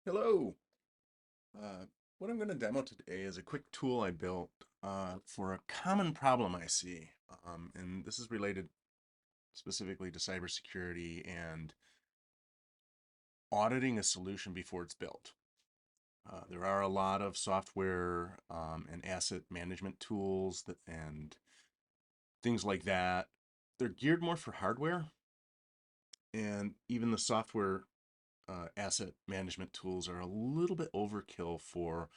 Hello. Uh, what I'm going to demo today is a quick tool I built for a common problem I see. And this is related specifically to cybersecurity and auditing a solution before it's built. There are a lot of software and asset management tools and things like that. They're geared more for hardware, and even the software asset management tools are a little bit overkill for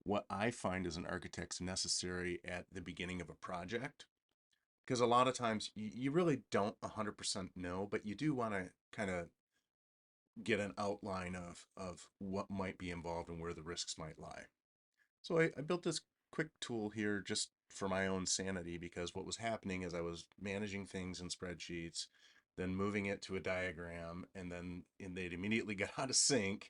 what I find as an architect's necessary at the beginning of a project. Because a lot of times you really don't 100% know, but you do want to kind of get an outline of what might be involved and where the risks might lie. So I built this quick tool here just for my own sanity, because what was happening is I was managing things in spreadsheets, then moving it to a diagram, and they'd immediately get out of sync,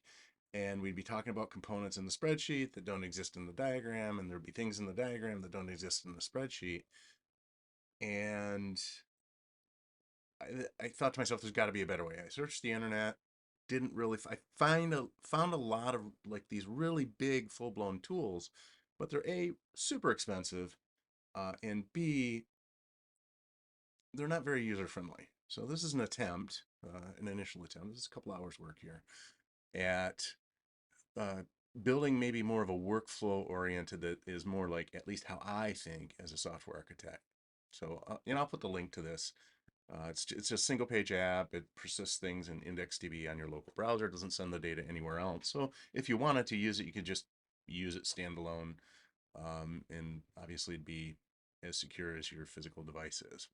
and we'd be talking about components in the spreadsheet that don't exist in the diagram, and there'd be things in the diagram that don't exist in the spreadsheet. And I thought to myself, there's got to be a better way. I searched the internet, didn't really. I found a lot of like these really big full blown tools, but they're A, super expensive, and B, they're not very user friendly. So this is an attempt, an initial attempt. This is a couple hours work here at uh, building maybe more of a workflow oriented that is more like at least how I think as a software architect. So, I'll put the link to this. It's a single page app. It persists things in IndexedDB on your local browser. It doesn't send the data anywhere else. So if you wanted to use it, you could just use it standalone, and obviously it'd be as secure as your physical device is.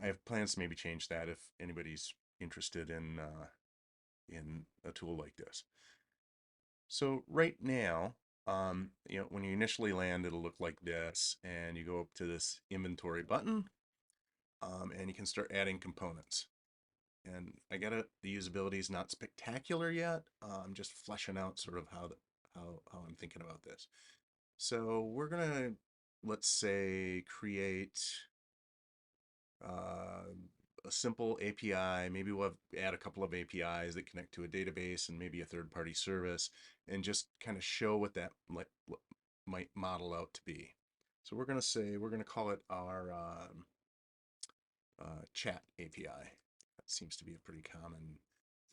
I have plans to maybe change that if anybody's interested in a tool like this. So right now, when you initially land, it'll look like this, and you go up to this inventory button, and you can start adding components. And I get it, the usability is not spectacular yet. I'm just fleshing out sort of how I'm thinking about this. So we're gonna, let's say, create uh, a simple API. Maybe we'll add a couple of APIs that connect to a database and maybe a third-party service, and just kind of show what that might model out to be. So we're gonna call it our chat API. That seems to be a pretty common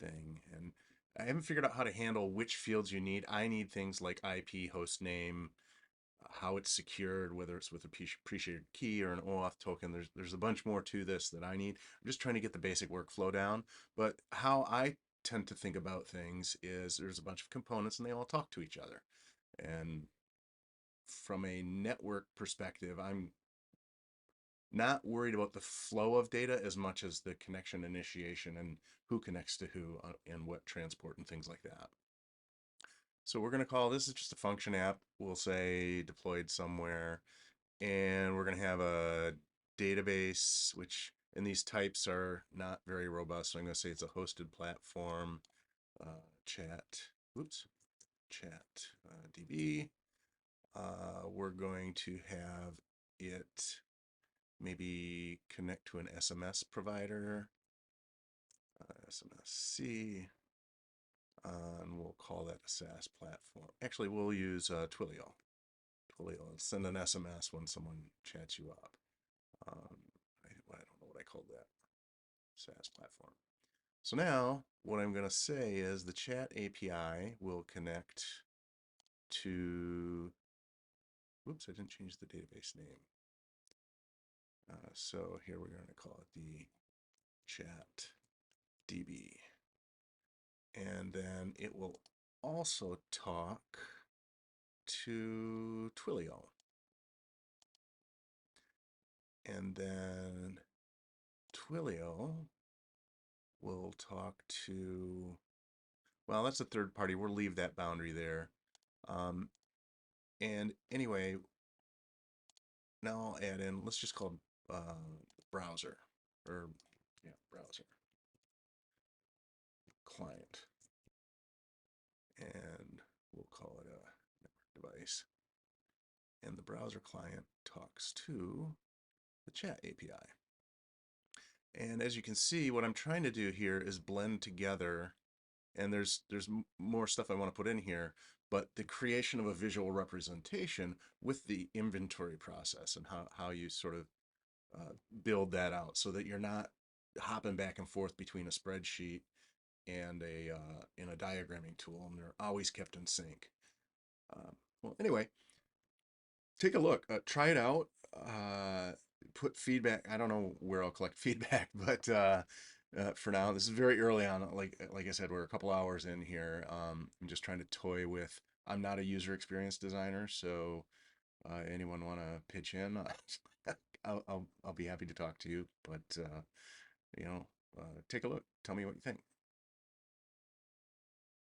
thing, and I haven't figured out how to handle which fields you need. I need things like IP, host name, how it's secured, whether it's with a pre-shared key or an OAuth token. There's a bunch more to this that I need. I'm just trying to get the basic workflow down. But how I tend to think about things is there's a bunch of components and they all talk to each other. And from a network perspective, I'm not worried about the flow of data as much as the connection initiation and who connects to who and what transport and things like that. So we're going to call this is just a function app. We'll say deployed somewhere, and we're going to have a database, which and these types are not very robust. So I'm going to say it's a hosted platform. Chat, oops, chat DB. We're going to have it maybe connect to an SMS provider, SMSC, and we'll call that a SaaS platform. Actually, we'll use Twilio. Twilio, send an SMS when someone chats you up. Um, I don't know what I called that. SaaS platform. So now what I'm going to say is the chat API will connect to, whoops, I didn't change the database name. So here we're going to call it the chat DB. And then it will also talk to Twilio. And then Twilio will talk to, well, that's a third party. We'll leave that boundary there. Um, and anyway, now I'll add in, let's just call it browser, or yeah, browser client. And we'll call it a network device. And the browser client talks to the chat API. And as you can see, what I'm trying to do here is blend together and there's more stuff I want to put in here, but the creation of a visual representation with the inventory process and how you sort of build that out so that you're not hopping back and forth between a spreadsheet and a diagramming tool, and they're always kept in sync. Well, anyway, take a look, try it out, put feedback. I don't know where I'll collect feedback, but for now, this is very early on. Like I said, we're a couple hours in here. I'm just trying to toy with. I'm not a user experience designer, so anyone want to pitch in? I'll be happy to talk to you. But take a look. Tell me what you think.